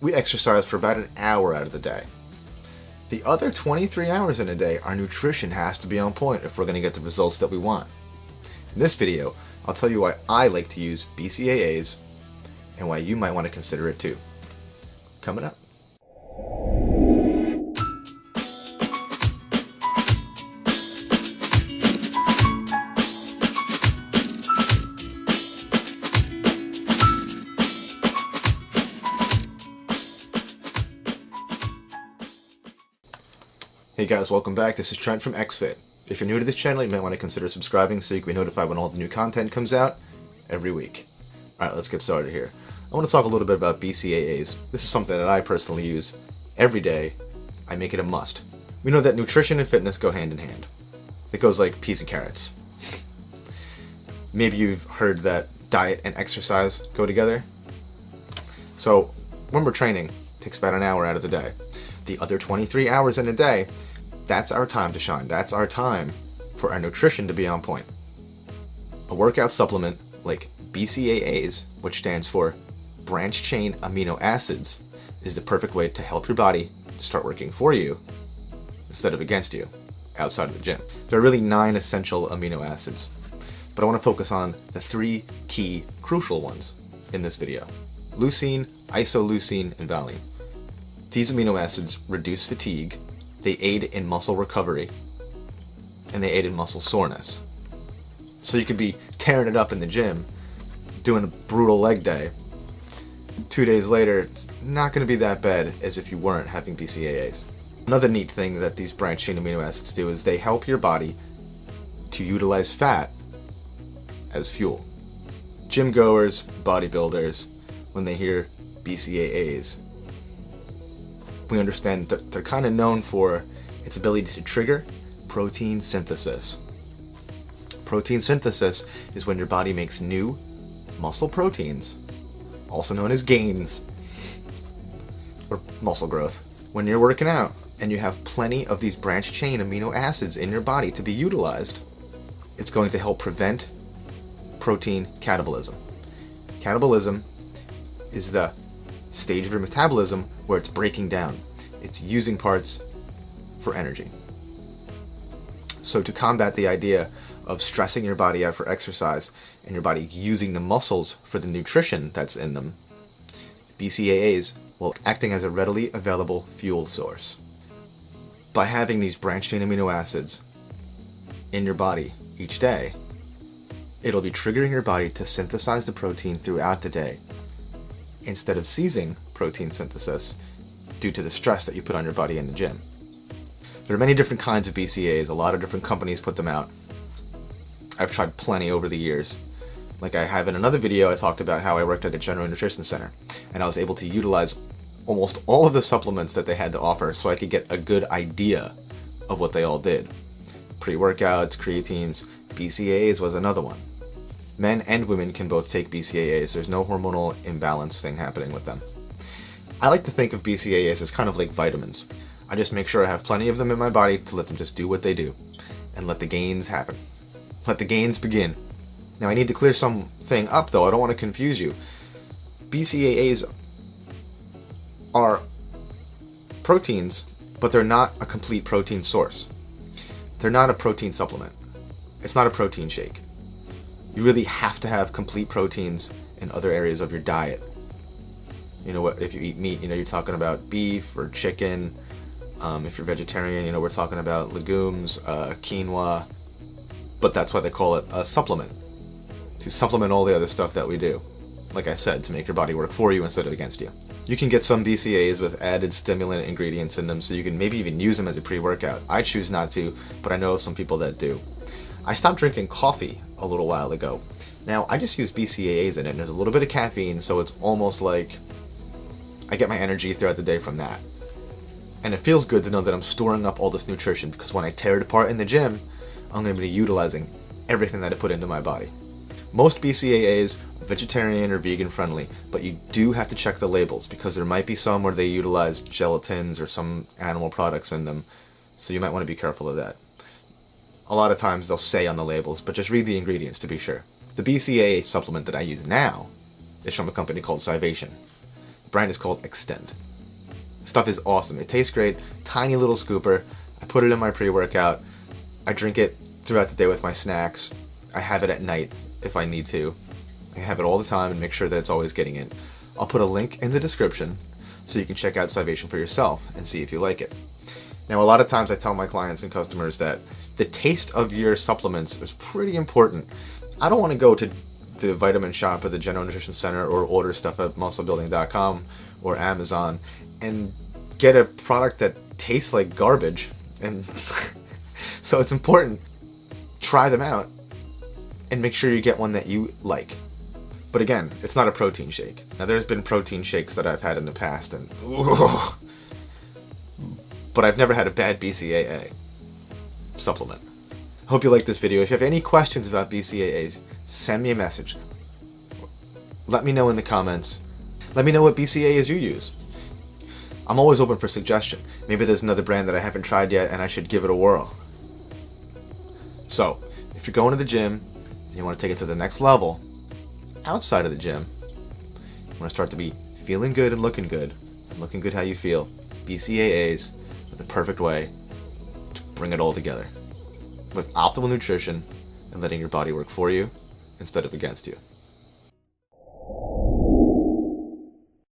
we exercise for about an hour out of the day. The other 23 hours in a day, our nutrition has to be on point if we're going to get the results that we want. In this video, I'll tell you why I like to use BCAAs and why you might want to consider it too. Coming up. Hey guys, welcome back. This is Trent from XFit. If you're new to this channel, you might want to consider subscribing so you can be notified when all the new content comes out every week. Alright, let's get started here. I want to talk a little bit about BCAAs. This is something that I personally use every day. I make it a must. We know that nutrition and fitness go hand in hand. It goes like peas and carrots. Maybe you've heard that diet and exercise go together. So when we're training, it takes about an hour out of the day. The other 23 hours in a day, that's our time to shine. That's our time for our nutrition to be on point. A workout supplement like BCAAs, which stands for branched chain amino acids, is the perfect way to help your body to start working for you instead of against you outside of the gym. There are really 9 essential amino acids, but I want to focus on the 3 key crucial ones in this video: leucine, isoleucine, and valine. These amino acids reduce fatigue, they aid in muscle recovery, and they aid in muscle soreness. So you could be tearing it up in the gym, doing a brutal leg day. 2 days later, it's not going to be that bad as if you weren't having BCAAs. Another neat thing that these branched chain amino acids do is they help your body to utilize fat as fuel. Gym goers, bodybuilders, when they hear BCAAs, we understand that they're kind of known for its ability to trigger protein synthesis. Protein synthesis is when your body makes new muscle proteins, also known as gains, or muscle growth. When you're working out and you have plenty of these branched chain amino acids in your body to be utilized, it's going to help prevent protein catabolism. Catabolism is the stage of your metabolism where it's breaking down. It's using parts for energy. So to combat the idea of stressing your body out for exercise and your body using the muscles for the nutrition that's in them, BCAAs will acting as a readily available fuel source. By having these branched chain amino acids in your body each day, it'll be triggering your body to synthesize the protein throughout the day, instead of ceasing protein synthesis due to the stress that you put on your body in the gym. There are many different kinds of BCAAs. A lot of different companies put them out. I've tried plenty over the years. Like I have in another video, I talked about how I worked at a general nutrition center, and I was able to utilize almost all of the supplements that they had to offer so I could get a good idea of what they all did. Pre-workouts, creatines, BCAAs was another one. Men and women can both take BCAAs. There's no hormonal imbalance thing happening with them. I like to think of BCAAs as kind of like vitamins. I just make sure I have plenty of them in my body to let them just do what they do and let the gains happen. Let the gains begin. Now I need to clear something up though. I don't want to confuse you. BCAAs are proteins, but they're not a complete protein source. They're not a protein supplement. It's not a protein shake. You really have to have complete proteins in other areas of your diet. You know what? If you eat meat, you're talking about beef or chicken. If you're vegetarian, we're talking about legumes, quinoa. But that's why they call it a supplement, to supplement all the other stuff that we do. Like I said, to make your body work for you instead of against you. You can get some BCAAs with added stimulant ingredients in them, so you can maybe even use them as a pre-workout. I choose not to, but I know some people that do. I stopped drinking coffee a little while ago. Now, I just use BCAAs in it, and there's a little bit of caffeine, so it's almost like I get my energy throughout the day from that. And it feels good to know that I'm storing up all this nutrition, because when I tear it apart in the gym, I'm going to be utilizing everything that I put into my body. Most BCAAs are vegetarian or vegan friendly, but you do have to check the labels, because there might be some where they utilize gelatins or some animal products in them, so you might want to be careful of that. A lot of times they'll say on the labels, but just read the ingredients to be sure. The BCAA supplement that I use now is from a company called Scivation. brand is called Extend. Stuff is awesome. It tastes great. Tiny little scooper. I put it in my pre-workout. I drink it throughout the day with my snacks. I have it at night if I need to. I have it all the time and make sure that it's always getting in. I'll put a link in the description so you can check out Scivation for yourself and see if you like it. Now, a lot of times I tell my clients and customers that the taste of your supplements is pretty important. I don't want to go to the vitamin shop or the General Nutrition Center or order stuff at musclebuilding.com or Amazon and get a product that tastes like garbage. And so it's important, try them out and make sure you get one that you like. But again, it's not a protein shake. Now, there's been protein shakes that I've had in the past, and but I've never had a bad BCAA supplement. Hope you like this video. If you have any questions about BCAAs, send me a message. Let me know in the comments. Let me know what BCAAs you use. I'm always open for suggestion. Maybe there's another brand that I haven't tried yet and I should give it a whirl. So, if you're going to the gym and you want to take it to the next level, outside of the gym, you want to start to be feeling good and looking good how you feel, BCAAs are the perfect way to bring it all together with optimal nutrition and letting your body work for you instead of against you.